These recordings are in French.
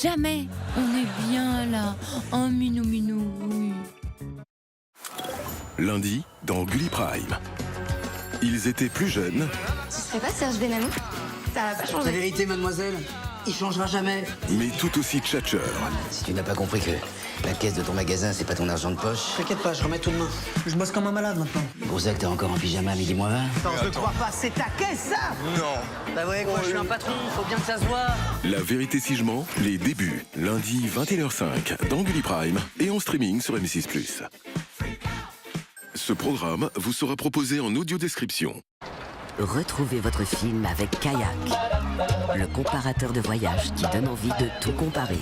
Jamais. On est bien là. Oh, minou, oui. Lundi, dans Gulli Prime. Ils étaient plus jeunes. Ce serait pas Serge Benamou? Ça va pas La changer. vérité, mademoiselle, il changera jamais. Mais tout aussi tchatcheurs. Si tu n'as pas compris que la caisse de ton magasin, c'est pas ton argent de poche. T'inquiète pas, je remets tout demain. Je bosse comme un malade maintenant. Pour ça que t'es encore en pyjama à midi moins 20. Non, je ne crois pas, c'est ta caisse, ça? Non. Bah ouais, quoi, je suis un patron, faut bien que ça se voit. La vérité si je mens, les débuts. Lundi 21h05 dans Gulli Prime et en streaming sur M6+. Ce programme vous sera proposé en audio description. Retrouvez votre film avec Kayak, le comparateur de voyage qui donne envie de tout comparer.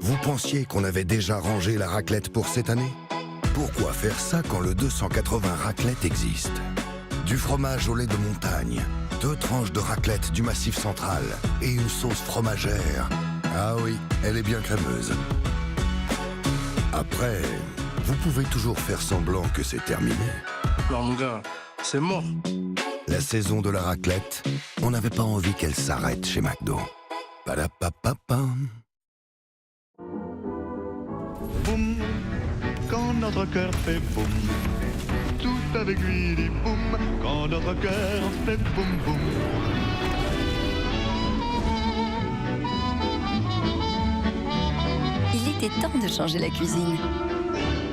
Vous pensiez qu'on avait déjà rangé la raclette pour cette année? Pourquoi faire ça quand le 280 raclette existe? Du fromage au lait de montagne, 2 tranches de raclette du Massif central et une sauce fromagère. Ah oui, elle est bien crémeuse. Après, vous pouvez toujours faire semblant que c'est terminé. Alors mon gars, c'est mort. La saison de la raclette, on n'avait pas envie qu'elle s'arrête chez McDo. Padapapapam. Boum, quand notre cœur fait boum, tout avec lui dit boum, quand notre cœur fait boum boum. Il était temps de changer la cuisine.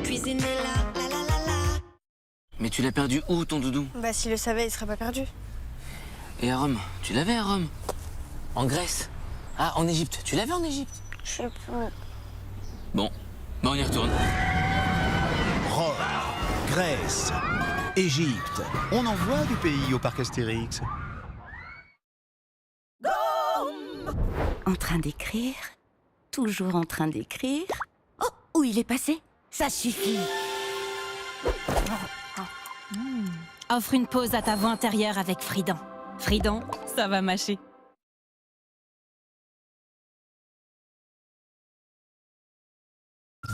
Cuisiner là, la la la la. Mais tu l'as perdu où, ton doudou? Bah, s'il le savait, il serait pas perdu. Et à Rome? Tu l'avais à Rome? En Grèce? Ah, en Égypte? Tu l'avais en Égypte? Je sais plus. Bon, on y retourne. Rome, Grèce, Égypte. On envoie du pays au parc Astérix. En train d'écrire, toujours en train d'écrire. Oh, où il est passé? Ça suffit. Offre une pause à ta voix intérieure avec Frident. Frident, ça va mâcher.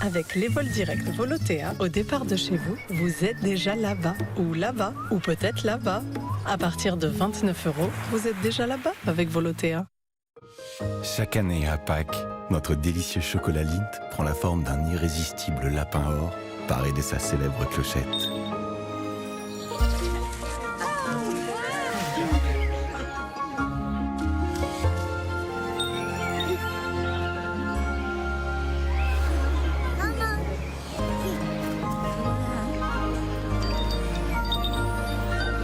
Avec les vols directs Volotea, au départ de chez vous, vous êtes déjà là-bas, ou peut-être là-bas. À partir de 29 €, vous êtes déjà là-bas avec Volotea. Chaque année à Pâques, notre délicieux chocolat Lindt prend la forme d'un irrésistible lapin or, paré de sa célèbre clochette.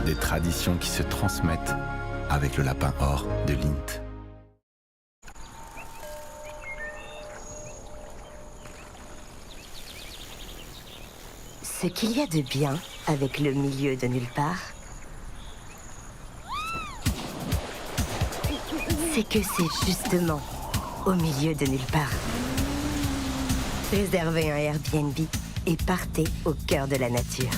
Des traditions qui se transmettent avec le lapin or de Lindt. Ce qu'il y a de bien avec le milieu de nulle part, c'est que c'est justement au milieu de nulle part. Réservez un Airbnb et partez au cœur de la nature.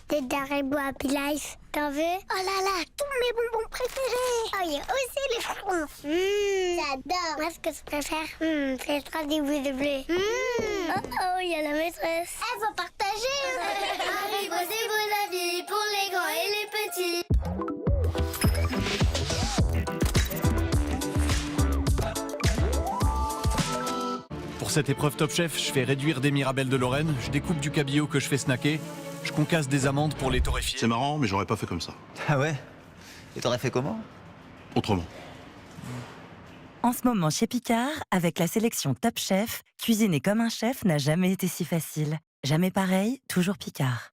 Des Haribo Happy Life. T'en veux? Oh là là, tous mes bonbons préférés. Oh, il y a aussi les frons. J'adore. Moi, ce que je préfère, c'est le tradibou de bleu. Oh, il y a la maîtresse. Elle va partager. Haribo, c'est beau la vie pour les grands et les petits. Pour cette épreuve Top Chef, je fais réduire des mirabelles de Lorraine, je découpe du cabillaud que je fais snacker, je concasse des amandes pour les torréfier. C'est marrant, mais j'aurais pas fait comme ça. Ah ouais? Et t'aurais fait comment? Autrement. En ce moment chez Picard, avec la sélection Top Chef, cuisiner comme un chef n'a jamais été si facile. Jamais pareil, toujours Picard.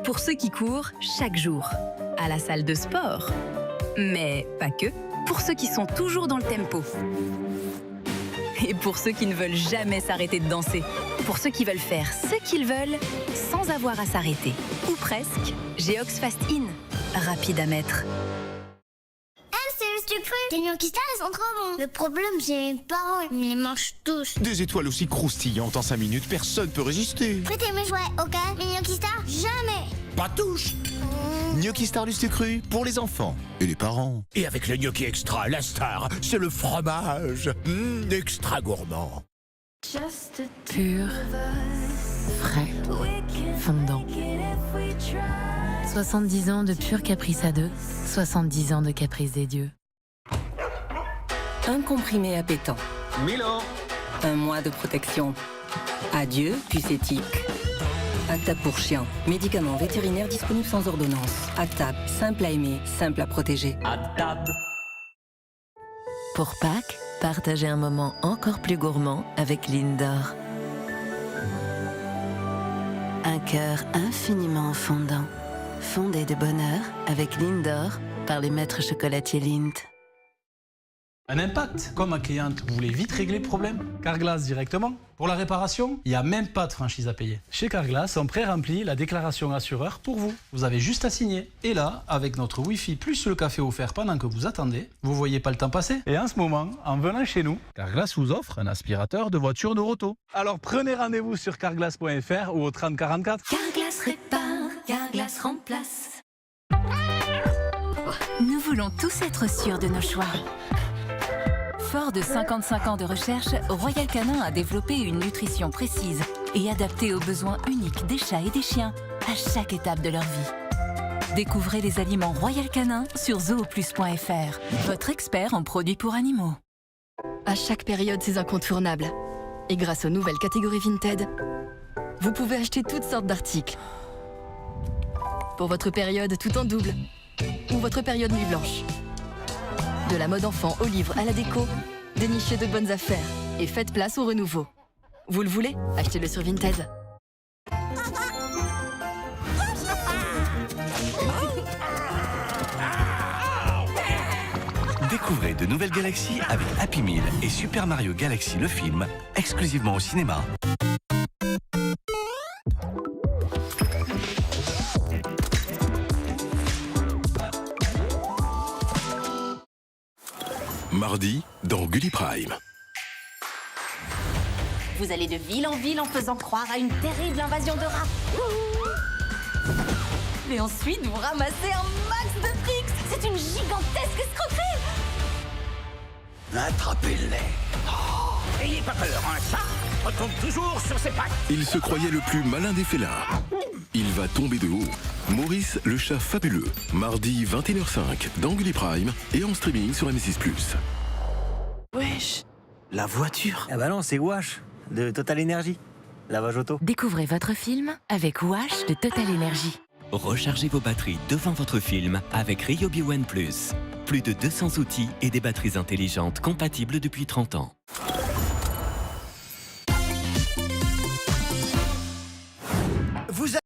Pour ceux qui courent chaque jour, à la salle de sport. Mais pas que, pour ceux qui sont toujours dans le tempo. Et pour ceux qui ne veulent jamais s'arrêter de danser. Pour ceux qui veulent faire ce qu'ils veulent sans avoir à s'arrêter. Ou presque, Geox Fast In. Rapide à mettre. C'est le sucre cru. Les Gnocchis ils sont trop bons. Le problème, c'est mes parents, ils les mangent tous. Des étoiles aussi croustillantes en 5 minutes, personne peut résister. Prêtez mes jouets, ok? Les Gnocchis jamais. Pas touche! Gnocchi Star Lustre Cru pour les enfants et les parents. Et avec le gnocchi extra, la star, c'est le fromage. Extra gourmand. Pur, frais, fondant. 70 ans de pur caprice à deux, 70 ans de caprice des dieux. Un comprimé appétant. Milan. Un mois de protection. Adieu, puce éthique. Actab pour chien. Médicament vétérinaire disponible sans ordonnance. Actab, simple à aimer, simple à protéger. Actab. Pour Pâques, partagez un moment encore plus gourmand avec Lindor. Un cœur infiniment fondant. Fondé de bonheur avec Lindor par les maîtres chocolatiers Lindt. Un impact. Comme ma cliente voulait vite régler le problème, Carglass directement. Pour la réparation, il n'y a même pas de franchise à payer. Chez Carglass, on pré-remplit la déclaration assureur pour vous. Vous avez juste à signer. Et là, avec notre Wi-Fi plus le café offert pendant que vous attendez, vous voyez pas le temps passer. Et en ce moment, en venant chez nous, Carglass vous offre un aspirateur de voiture Noroto. Alors prenez rendez-vous sur carglass.fr ou au 3044. Carglass répare, Carglass remplace. Nous voulons tous être sûrs de nos choix. Fort de 55 ans de recherche, Royal Canin a développé une nutrition précise et adaptée aux besoins uniques des chats et des chiens à chaque étape de leur vie. Découvrez les aliments Royal Canin sur zooplus.fr, votre expert en produits pour animaux. À chaque période, c'est incontournable. Et grâce aux nouvelles catégories Vinted, vous pouvez acheter toutes sortes d'articles. Pour votre période tout en double ou votre période nuit blanche. De la mode enfant au livre à la déco, dénichez de bonnes affaires et faites place au renouveau. Vous le voulez? Achetez-le sur Vinted. Découvrez de nouvelles galaxies avec Happy Meal et Super Mario Galaxy le film, exclusivement au cinéma. Mardi, dans Gulli Prime. Vous allez de ville en ville en faisant croire à une terrible invasion de rats. Et ensuite, vous ramassez un max de tricks. C'est une gigantesque escroquerie. Attrapez-les. Oh, ayez pas peur, un chat retombe toujours sur ses pattes. Il se croyait le plus malin des félins. Il va tomber de haut. Maurice, le chat fabuleux. Mardi 21h05 dans Gulli Prime et en streaming sur M6+. Wesh, la voiture. Ah bah non, c'est Wash, de Total Energy. Lavage auto. Découvrez votre film avec Wash de Total Energy. Rechargez vos batteries devant votre film avec Ryobi One+. Plus de 200 outils et des batteries intelligentes compatibles depuis 30 ans.